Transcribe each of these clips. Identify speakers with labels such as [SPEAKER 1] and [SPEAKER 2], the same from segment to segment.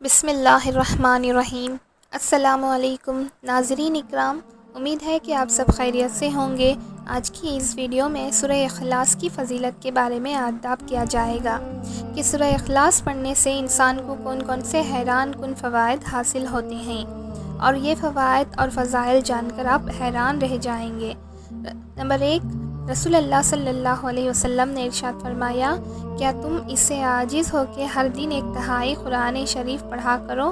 [SPEAKER 1] بسم اللہ الرحمن الرحیم۔ السلام علیکم ناظرین اکرام، امید ہے کہ آپ سب خیریت سے ہوں گے۔ آج کی اس ویڈیو میں سورہ اخلاص کی فضیلت کے بارے میں آداب کیا جائے گا کہ سورہ اخلاص پڑھنے سے انسان کو کون کون سے حیران کن فوائد حاصل ہوتے ہیں، اور یہ فوائد اور فضائل جان کر آپ حیران رہ جائیں گے۔ نمبر 1، رسول اللہ صلی اللہ علیہ وسلم نے ارشاد فرمایا، کیا تم اس سے عاجز ہو کہ ہر دن ایک تہائی قرآن شریف پڑھا کرو؟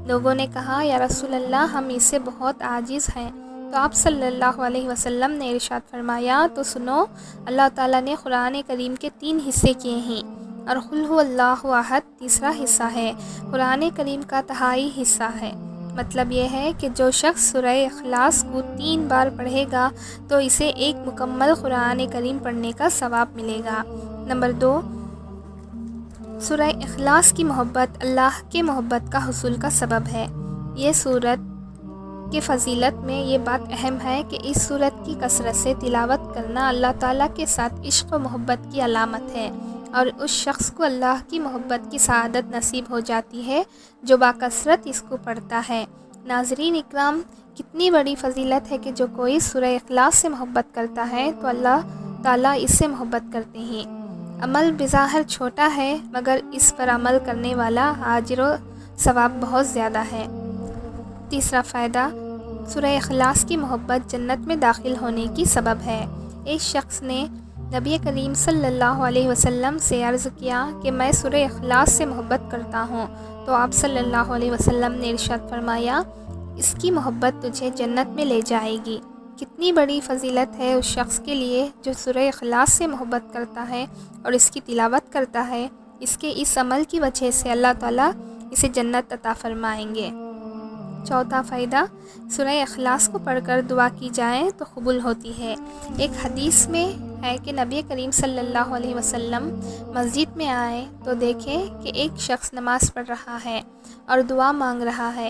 [SPEAKER 1] لوگوں نے کہا، یا رسول اللہ، ہم اس سے بہت عاجز ہیں۔ تو آپ صلی اللہ علیہ وسلم نے ارشاد فرمایا، تو سنو، اللہ تعالیٰ نے قرآن کریم کے 3 حصے کیے ہیں، اور قل هو اللہ احد تیسرا حصہ ہے۔ قرآن کریم کا تہائی حصہ ہے، مطلب یہ ہے کہ جو شخص سورہ اخلاص کو 3 بار پڑھے گا تو اسے ایک مکمل قرآن کریم پڑھنے کا ثواب ملے گا۔ نمبر 2، سورہ اخلاص کی محبت اللہ کے محبت کا حصول کا سبب ہے۔ یہ سورت کے فضیلت میں یہ بات اہم ہے کہ اس سورت کی کثرت سے تلاوت کرنا اللہ تعالیٰ کے ساتھ عشق و محبت کی علامت ہے، اور اس شخص کو اللہ کی محبت کی سعادت نصیب ہو جاتی ہے جو باکثرت اس کو پڑھتا ہے۔ ناظرین اکرام، کتنی بڑی فضیلت ہے کہ جو کوئی سورہ اخلاص سے محبت کرتا ہے تو اللہ تعالیٰ اس سے محبت کرتے ہیں۔ عمل بظاہر چھوٹا ہے، مگر اس پر عمل کرنے والا اجر و ثواب بہت زیادہ ہے۔ تیسرا فائدہ، سورہ اخلاص کی محبت جنت میں داخل ہونے کی سبب ہے۔ ایک شخص نے نبی کریم صلی اللہ علیہ وسلم سے عرض کیا کہ میں سورہ اخلاص سے محبت کرتا ہوں، تو آپ صلی اللہ علیہ وسلم نے ارشاد فرمایا، اس کی محبت تجھے جنت میں لے جائے گی۔ کتنی بڑی فضیلت ہے اس شخص کے لیے جو سورہ اخلاص سے محبت کرتا ہے اور اس کی تلاوت کرتا ہے۔ اس کے اس عمل کی وجہ سے اللہ تعالیٰ اسے جنت عطا فرمائیں گے۔ چوتھا فائدہ، سورہ اخلاص کو پڑھ کر دعا کی جائے تو قبول ہوتی ہے۔ ایک حدیث میں ہے کہ نبی کریم صلی اللہ علیہ وسلم مسجد میں آئے تو دیکھے کہ ایک شخص نماز پڑھ رہا ہے اور دعا مانگ رہا ہے،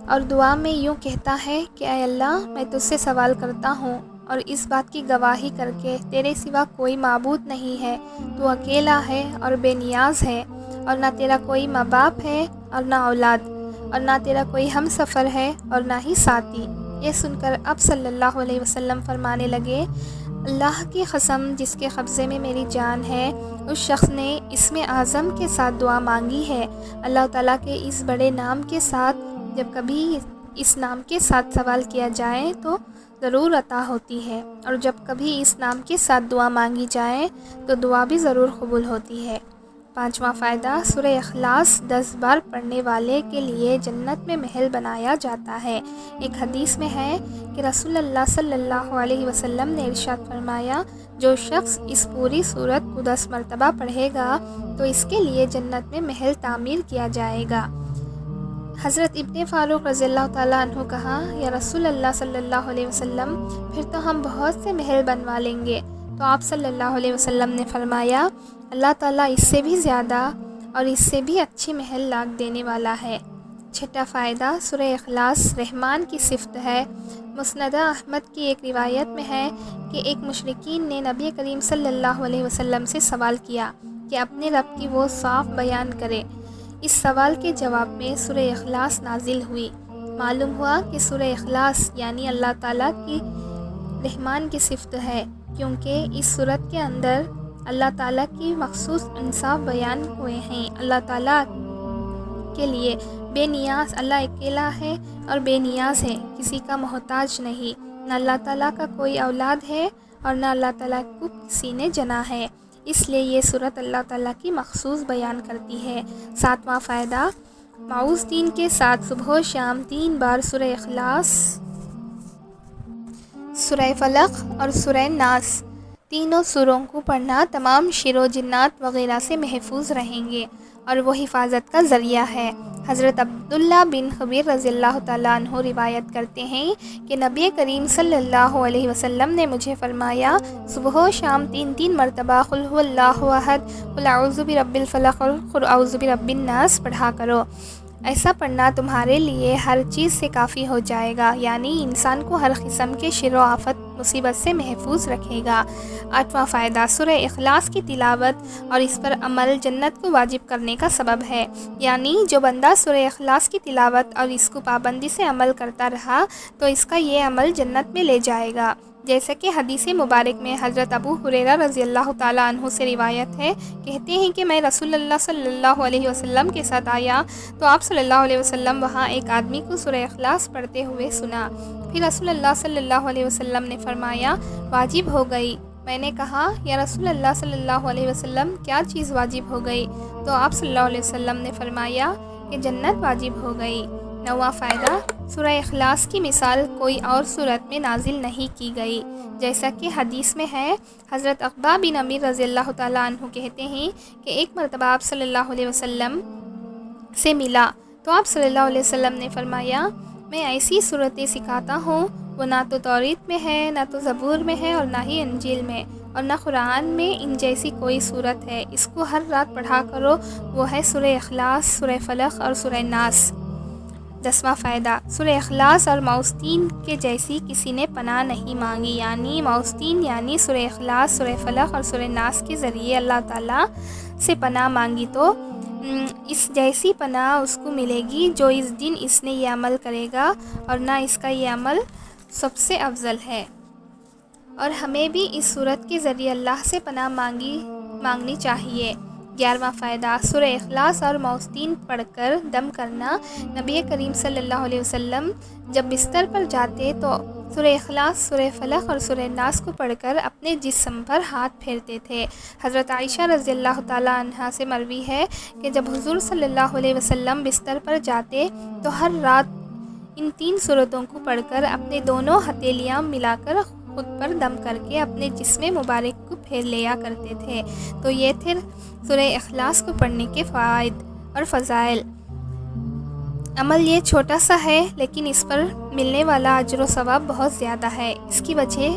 [SPEAKER 1] اور دعا میں یوں کہتا ہے کہ اے اللہ، میں تجھ سے سوال کرتا ہوں اور اس بات کی گواہی کر کے تیرے سوا کوئی معبود نہیں ہے، تو اکیلا ہے اور بے نیاز ہے، اور نہ تیرا کوئی ماں باپ ہے اور نہ اولاد، اور نہ تیرا کوئی ہم سفر ہے اور نہ ہی ساتھی۔ یہ سن کر آپ صلی اللہ علیہ وسلم فرمانے لگے، اللہ کی قسم جس کے قبضے میں میری جان ہے، اس شخص نے اسم اعظم کے ساتھ دعا مانگی ہے۔ اللہ تعالیٰ کے اس بڑے نام کے ساتھ جب کبھی اس نام کے ساتھ سوال کیا جائے تو ضرور عطا ہوتی ہے، اور جب کبھی اس نام کے ساتھ دعا مانگی جائے تو دعا بھی ضرور قبول ہوتی ہے۔ پانچواں فائدہ، سورہ اخلاص 10 بار پڑھنے والے کے لیے جنت میں محل بنایا جاتا ہے۔ ایک حدیث میں ہے کہ رسول اللہ صلی اللہ علیہ وسلم نے ارشاد فرمایا، جو شخص اس پوری سورت کو 10 مرتبہ پڑھے گا تو اس کے لیے جنت میں محل تعمیر کیا جائے گا۔ حضرت ابن فاروق رضی اللہ تعالیٰ عنہ کہا، یا رسول اللہ صلی اللہ علیہ وسلم، پھر تو ہم بہت سے محل بنوا لیں گے۔ تو آپ صلی اللہ علیہ وسلم نے فرمایا، اللہ تعالیٰ اس سے بھی زیادہ اور اس سے بھی اچھی محل لاکھ دینے والا ہے۔ چھٹا فائدہ، سورہ اخلاص رحمان کی صفت ہے۔ مسند احمد کی ایک روایت میں ہے کہ ایک مشرکین نے نبی کریم صلی اللہ علیہ وسلم سے سوال کیا کہ اپنے رب کی وہ صاف بیان کرے۔ اس سوال کے جواب میں سورہ اخلاص نازل ہوئی۔ معلوم ہوا کہ سورہ اخلاص یعنی اللہ تعالیٰ کی رحمان کی صفت ہے، کیونکہ اس سورت کے اندر اللہ تعالیٰ کی مخصوص انصاف بیان ہوئے ہیں۔ اللہ تعالیٰ کے لیے بے نیاز، اللہ اکیلا ہے اور بے نیاز ہے، کسی کا محتاج نہیں، نہ اللہ تعالیٰ کا کوئی اولاد ہے اور نہ اللہ تعالیٰ کو کسی نے جنا ہے، اس لیے یہ سورت اللہ تعالیٰ کی مخصوص بیان کرتی ہے۔ ساتواں فائدہ، معوذ کے ساتھ صبح و شام 3 بار سورہ اخلاص، سورہ فلق اور سورہ ناس، تینوں سوروں کو پڑھنا تمام شر و جنات وغیرہ سے محفوظ رہیں گے، اور وہ حفاظت کا ذریعہ ہے۔ حضرت عبداللہ بن خبیر رضی اللہ تعالیٰ عنہ روایت کرتے ہیں کہ نبی کریم صلی اللہ علیہ وسلم نے مجھے فرمایا، صبح و شام 3 مرتبہ قل هو اللہ احد، قل اعوذ برب الفلق اور قل اعوذ برب الناس پڑھا کرو۔ ایسا پڑھنا تمہارے لیے ہر چیز سے کافی ہو جائے گا، یعنی انسان کو ہر قسم کے شر و آفت مصیبت سے محفوظ رکھے گا۔ 8واں فائدہ، سورہ اخلاص کی تلاوت اور اس پر عمل جنت کو واجب کرنے کا سبب ہے، یعنی جو بندہ سورہ اخلاص کی تلاوت اور اس کو پابندی سے عمل کرتا رہا تو اس کا یہ عمل جنت میں لے جائے گا، جیسا کہ حدیث مبارک میں حضرت ابو ہریرہ رضی اللہ تعالیٰ عنہ سے روایت ہے، کہتے ہیں کہ میں رسول اللہ صلی اللہ علیہ وسلم کے ساتھ آیا تو آپ صلی اللہ علیہ وسلم وہاں ایک آدمی کو سورہ اخلاص پڑھتے ہوئے سنا۔ پھر رسول اللہ صلی اللہ علیہ وسلم نے فرمایا واجب ہو گئی۔ میں نے کہا یا رسول اللہ صلی اللہ علیہ وسلم کیا چیز واجب ہو گئی؟ تو آپ صلی اللہ علیہ وسلم نے فرمایا کہ جنت واجب ہو گئی۔ 9واں فائدہ، سورہ اخلاص کی مثال کوئی اور صورت میں نازل نہیں کی گئی، جیسا کہ حدیث میں ہے۔ حضرت عقبہ بن عامر رضی اللہ تعالیٰ عنہ کہتے ہیں کہ ایک مرتبہ آپ صلی اللہ علیہ وسلم سے ملا تو آپ صلی اللہ علیہ وسلم نے فرمایا میں ایسی صورتیں سکھاتا ہوں وہ نہ تو توریت میں ہے، نہ تو زبور میں ہے اور نہ ہی انجیل میں، اور نہ قرآن میں ان جیسی کوئی صورت ہے، اس کو ہر رات پڑھا کرو، وہ ہے سورہ اخلاص، سورہ فلق اور سورہ ناس۔ 10واں فائدہ، سورہ اخلاص اور معوذتین کے جیسی کسی نے پناہ نہیں مانگی، یعنی معوذتین یعنی سورہ اخلاص، سورہ فلق اور سورہ ناس کے ذریعے اللہ تعالیٰ سے پناہ مانگی تو اس جیسی پناہ اس کو ملے گی جو اس دن اس نے یہ عمل کرے گا، اور نہ اس کا یہ عمل سب سے افضل ہے۔ اور ہمیں بھی اس صورت کے ذریعے اللہ سے پناہ مانگنی چاہیے۔ 11واں فائدہ، سورہ اخلاص اور معوذتین پڑھ کر دم کرنا۔ نبی کریم صلی اللہ علیہ وسلم جب بستر پر جاتے تو سورہ اخلاص، سورہ فلق اور سورہ ناس کو پڑھ کر اپنے جسم پر ہاتھ پھیرتے تھے۔ حضرت عائشہ رضی اللہ تعالیٰ عنہا سے مروی ہے کہ جب حضور صلی اللہ علیہ وسلم بستر پر جاتے تو ہر رات ان 3 صورتوں کو پڑھ کر اپنے دونوں ہتھیلیاں ملا کر خود پر دم کر کے اپنے جسم مبارک کو پھیر لیا کرتے تھے۔ تو یہ تھے سورہ اخلاص کو پڑھنے کے فوائد اور فضائل۔ عمل یہ چھوٹا سا ہے لیکن اس پر ملنے والا اجر و ثواب بہت زیادہ ہے۔ اس کی وجہ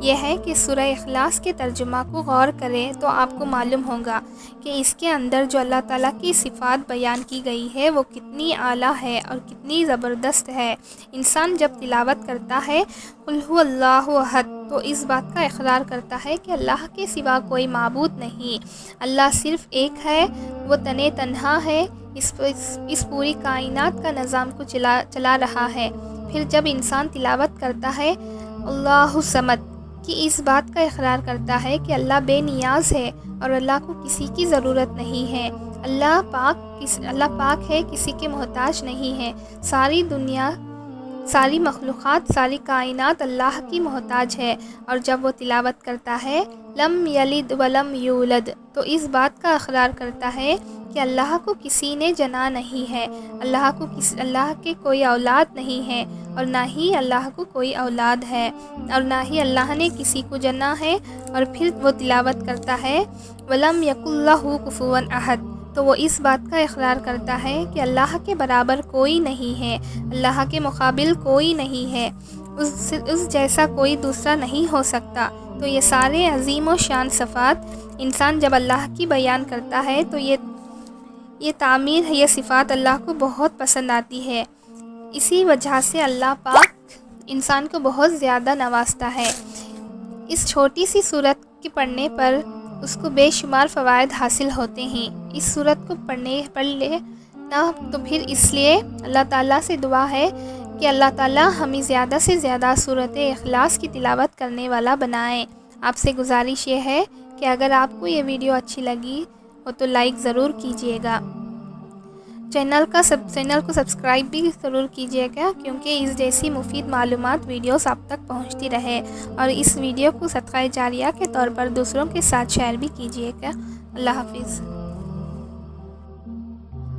[SPEAKER 1] یہ ہے کہ سورہ اخلاص کے ترجمہ کو غور کریں تو آپ کو معلوم ہوگا کہ اس کے اندر جو اللہ تعالیٰ کی صفات بیان کی گئی ہے وہ کتنی اعلیٰ ہے اور کتنی زبردست ہے۔ انسان جب تلاوت کرتا ہے قل هو اللہ احد تو اس بات کا اقرار کرتا ہے کہ اللہ کے سوا کوئی معبود نہیں، اللہ صرف ایک ہے، وہ تنہا ہے، اس پوری کائنات کا نظام کو چلا رہا ہے۔ پھر جب انسان تلاوت کرتا ہے اللہ صمد کی اس بات کا اقرار کرتا ہے کہ اللہ بے نیاز ہے اور اللہ کو کسی کی ضرورت نہیں ہے، اللہ پاک ہے، کسی کے محتاج نہیں ہے، ساری دنیا، ساری مخلوقات، ساری کائنات اللہ کی محتاج ہے، اور جب وہ تلاوت کرتا ہے لم یلد ولم یولد تو اس بات کا اقرار کرتا ہے کہ اللہ کو کسی نے جنا نہیں ہے، اللہ کے کوئی اولاد نہیں ہے، اور نہ ہی اللہ کو کوئی اولاد ہے، اور نہ ہی اللہ نے کسی کو جنا ہے۔ اور پھر وہ تلاوت کرتا ہے وَلَمْ يَكُنْ لَهُ كُفُوًا أَحَدٌ تو وہ اس بات کا اقرار کرتا ہے کہ اللہ کے برابر کوئی نہیں ہے، اللہ کے مقابل کوئی نہیں ہے، اس جیسا کوئی دوسرا نہیں ہو سکتا۔ تو یہ سارے عظیم و شان صفات انسان جب اللہ کی بیان کرتا ہے تو یہ تعمیر، یہ صفات اللہ کو بہت پسند آتی ہے، اسی وجہ سے اللہ پاک انسان کو بہت زیادہ نوازتا ہے۔ اس چھوٹی سی صورت کے پڑھنے پر اس کو بے شمار فوائد حاصل ہوتے ہیں۔ اس صورت کو پڑھ لے نہ تو پھر اس لیے اللہ تعالیٰ سے دعا ہے کہ اللہ تعالیٰ ہمیں زیادہ سے زیادہ سورۃ اخلاص کی تلاوت کرنے والا بنائیں۔ آپ سے گزارش یہ ہے کہ اگر آپ کو یہ ویڈیو اچھی لگی ہو تو لائک ضرور کیجیے گا، چینل کو سبسکرائب بھی ضرور کیجیے گا، کیونکہ اس جیسی مفید معلومات ویڈیوز آپ تک پہنچتی رہے، اور اس ویڈیو کو صدقہ جاریہ کے طور پر دوسروں کے ساتھ شیئر بھی کیجیے گا۔ اللہ حافظ۔